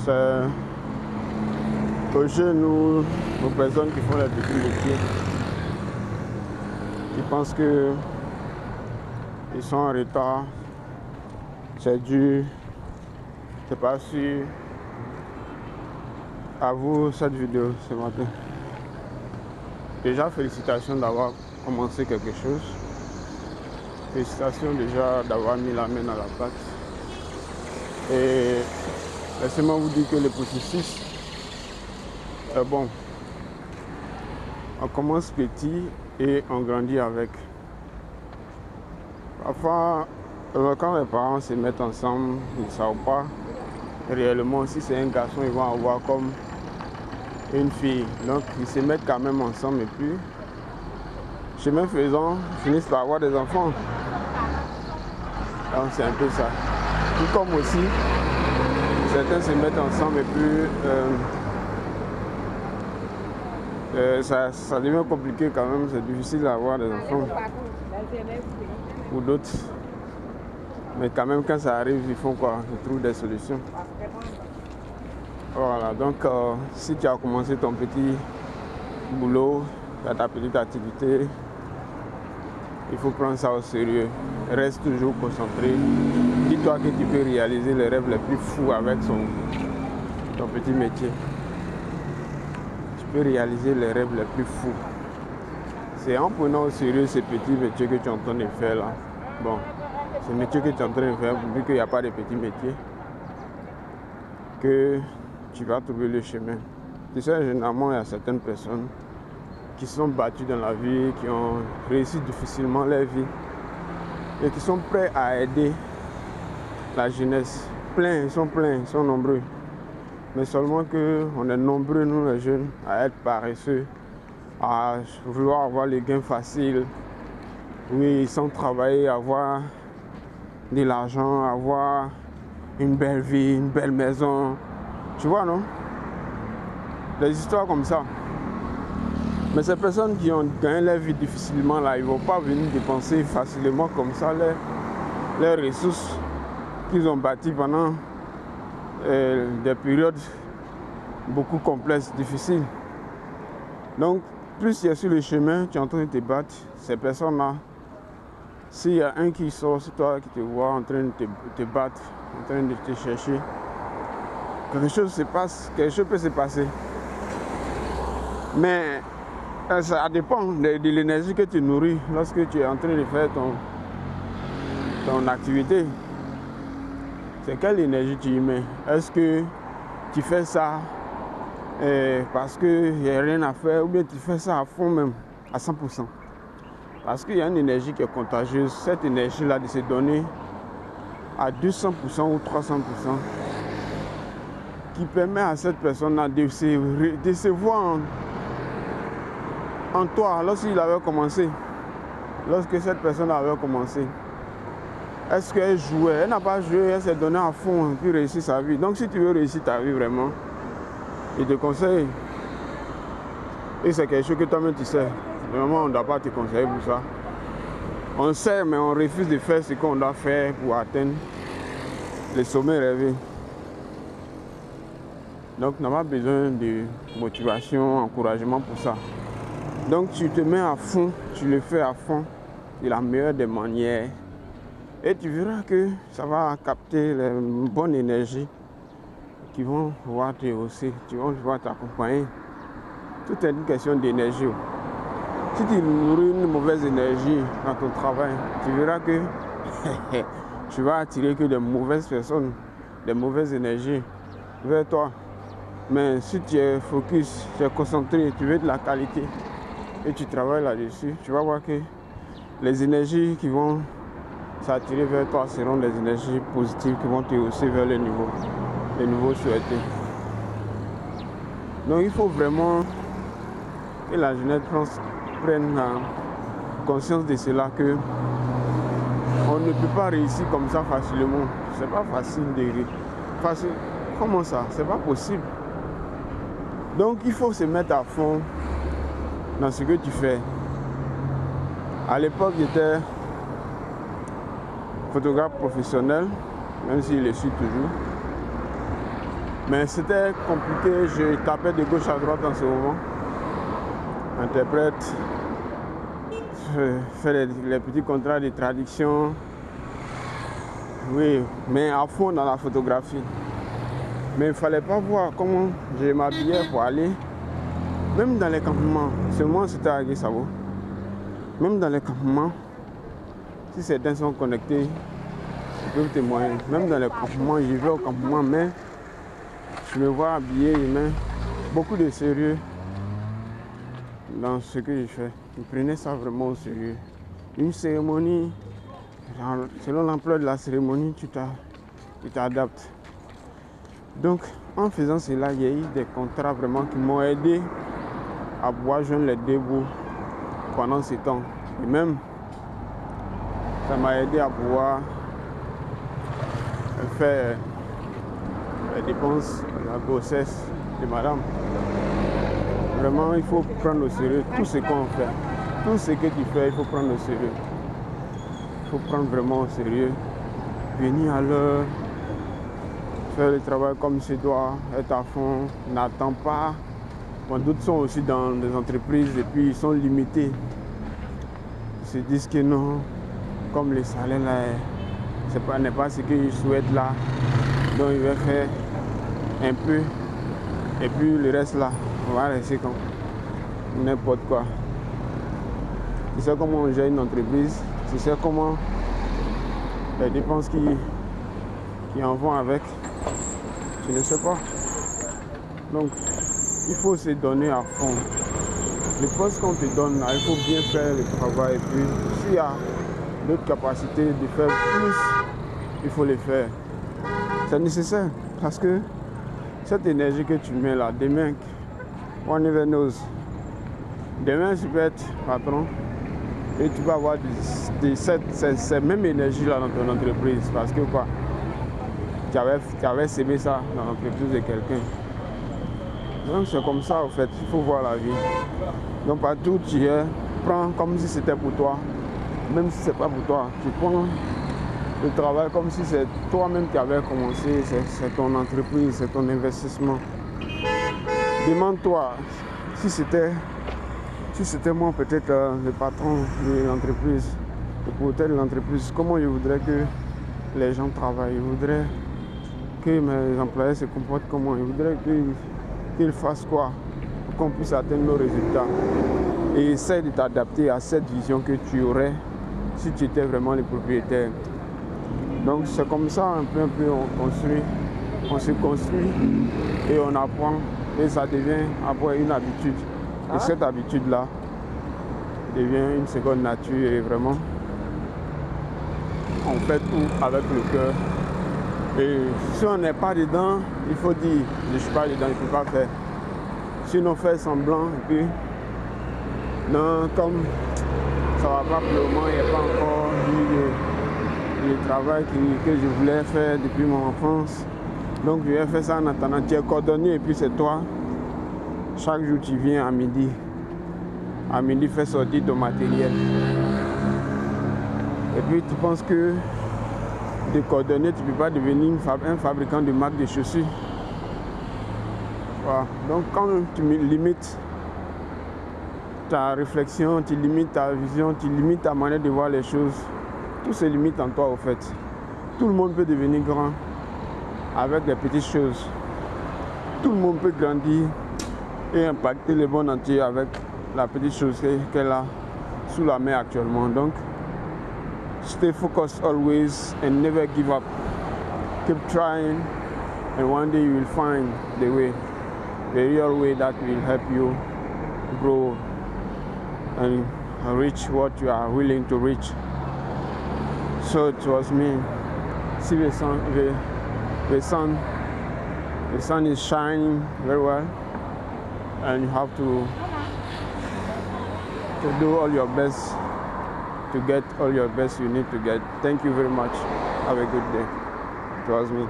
C'est aux jeunes ou aux personnes qui font les petits métiers, qui pensent qu'ils sont en retard, c'est dur, c'est pas sûr. À vous cette vidéo ce matin. Déjà, félicitations d'avoir commencé quelque chose. Félicitations déjà d'avoir mis la main à la pâte. Et laissez-moi vous dire que le processus est bon. On commence petit et on grandit avec. Parfois, quand les parents se mettent ensemble, ils ne savent pas réellement si c'est un garçon, ils vont avoir comme une fille. Donc, ils se mettent quand même ensemble et puis, chemin faisant, ils finissent par avoir des enfants. Donc, c'est un peu ça. Tout comme aussi, certains se mettent ensemble et puis, ça devient compliqué quand même. C'est difficile d'avoir des enfants. Ou d'autres. Mais quand même, quand ça arrive, ils font quoi? Ils trouvent des solutions. Voilà, donc si tu as commencé ton petit boulot, ta petite activité, il faut prendre ça au sérieux. Reste toujours concentré. Dis-toi que tu peux réaliser les rêves les plus fous avec ton petit métier. Tu peux réaliser les rêves les plus fous. C'est en prenant au sérieux ces petits métiers que tu es en train de faire là. Bon, ce métier que tu es en train de faire, vu qu'il n'y a pas de petits métiers, que tu vas trouver le chemin. Tu sais, généralement, il y a certaines personnes qui sont battues dans la vie, qui ont réussi difficilement leur vie et qui sont prêts à aider la jeunesse. Ils sont nombreux. Mais seulement qu'on est nombreux, nous les jeunes, à être paresseux, à vouloir avoir les gains faciles, oui, sans travailler, avoir de l'argent, avoir une belle vie, une belle maison. Tu vois, non? Des histoires comme ça. Mais ces personnes qui ont gagné leur vie difficilement, là, ils ne vont pas venir dépenser facilement comme ça leurs ressources qu'ils ont bâties pendant des périodes beaucoup complexes, difficiles. Donc, plus tu es sur le chemin, tu es en train de te battre, ces personnes-là, s'il y a un qui sort sur toi, qui te voit en train de te battre, en train de te chercher, quelque chose se passe, quelque chose peut se passer. Mais ça dépend de l'énergie que tu nourris lorsque tu es en train de faire ton activité. C'est quelle énergie tu y mets? Est-ce que tu fais ça parce qu'il n'y a rien à faire ou bien tu fais ça à fond même, à 100%? Parce qu'il y a une énergie qui est contagieuse. Cette énergie-là de se donner à 200% ou 300%, qui permet à cette personne-là de se voir en toi lorsqu'il avait commencé. Lorsque cette personne avait commencé, est-ce qu'elle jouait? Elle n'a pas joué, elle s'est donnée à fond pour réussir sa vie. Donc si tu veux réussir ta vie vraiment, je te conseille. Et c'est quelque chose que toi-même tu sais. Vraiment, on ne doit pas te conseiller pour ça. On sait, mais on refuse de faire ce qu'on doit faire pour atteindre les sommets rêvés. Donc, on n'a pas besoin de motivation, encouragement pour ça. Donc, tu te mets à fond, tu le fais à fond, de la meilleure des manières. Et tu verras que ça va capter les bonnes énergies qui vont pouvoir te hausser, qui vont pouvoir t'accompagner. Tout est une question d'énergie. Si tu nourris une mauvaise énergie dans ton travail, tu verras que tu vas attirer que de mauvaises personnes, des mauvaises énergies vers toi. Mais si tu es focus, tu es concentré, tu veux de la qualité et tu travailles là-dessus, tu vas voir que les énergies qui vont s'attirer vers toi seront des énergies positives qui vont te hausser vers les niveaux souhaités. Donc il faut vraiment que la jeunesse prenne conscience de cela, que on ne peut pas réussir comme ça facilement. C'est pas facile de réussir. Comment ça? C'est pas possible. Donc il faut se mettre à fond dans ce que tu fais. À l'époque, j'étais photographe professionnel, même s'il le suis toujours. Mais c'était compliqué, je tapais de gauche à droite en ce moment. Interprète, je fais les petits contrats de traduction. Oui, mais à fond dans la photographie. Mais il ne fallait pas voir comment je m'habillais pour aller. Même dans les campements, seulement c'était à Guessavo. Même dans les campements, si certains sont connectés, ils peuvent témoigner. Même dans les campements, j'y vais au campement, mais je me vois habillé, je mets beaucoup de sérieux dans ce que je fais. Je prenais ça vraiment au sérieux. Une cérémonie, selon l'ampleur de la cérémonie, tu t'adaptes. Donc, en faisant cela, il y a eu des contrats vraiment qui m'ont aidé à pouvoir joindre les deux bouts pendant ce temps. Et même, ça m'a aidé à pouvoir faire les dépenses de la grossesse de madame. Vraiment, il faut prendre au sérieux tout ce qu'on fait. Tout ce que tu fais, il faut prendre au sérieux. Il faut prendre vraiment au sérieux. Venir à l'heure, faire le travail comme se doit, être à fond, n'attends pas. Bon, d'autres sont aussi dans des entreprises et puis ils sont limités. Ils se disent que non, comme le salaire là, n'est pas ce qu'ils souhaitent là. Donc ils vont faire un peu et puis le reste là, on va rester comme n'importe quoi. Tu sais comment on gère une entreprise, tu sais comment les dépenses qui en vont avec, tu ne sais pas. Donc il faut se donner à fond. Le poste qu'on te donne là, il faut bien faire le travail et puis s'il y a d'autres capacités de faire plus, il faut les faire. C'est nécessaire parce que cette énergie que tu mets là, demain, one never knows. Demain, tu peux être patron et tu vas avoir cette même énergie là dans ton entreprise parce que quoi, tu avais sémé ça dans l'entreprise de quelqu'un. Donc c'est comme ça en fait, il faut voir la vie. Donc partout où tu es, prends comme si c'était pour toi, même si c'est pas pour toi. Tu prends le travail comme si c'est toi-même qui avais commencé, c'est ton entreprise, c'est ton investissement. Demande-toi, si c'était moi peut-être le patron de l'entreprise, le propriétaire de l'entreprise, comment je voudrais que les gens travaillent, je voudrais que mes employés se comportent comment, je voudrais qu'ils fassent quoi pour qu'on puisse atteindre nos résultats. Et essaie de t'adapter à cette vision que tu aurais si tu étais vraiment le propriétaire. Donc c'est comme ça un peu on se construit et on apprend et ça devient après une habitude. Et cette habitude-là devient une seconde nature et vraiment on fait tout avec le cœur. Et si on n'est pas dedans, il faut dire je ne suis pas dedans, je ne peux pas faire. Sinon faire semblant et puis non, comme ça va pas pour le moment, il n'y a pas encore eu le travail que je voulais faire depuis mon enfance. Donc je vais faire ça en attendant. Tu es coordonné et puis c'est toi. Chaque jour tu viens à midi. À midi, fais sortir ton matériel. Et puis tu penses que de coordonner, tu ne peux pas devenir un fabricant de marques de chaussures. Voilà. Donc quand tu limites ta réflexion, tu limites ta vision, tu limites ta manière de voir les choses, tout se limite en toi au fait. Tout le monde peut devenir grand avec des petites choses. Tout le monde peut grandir et impacter le monde entier avec la petite chose qu'elle a sous la main actuellement. Donc, stay focused always and never give up. Keep trying and one day you will find the way, the real way that will help you grow and reach what you are willing to reach. So trust me. See the sun is shining very well, and you have to do all your best to get all your best you need to get. Thank you very much. Have a good day. Trust me.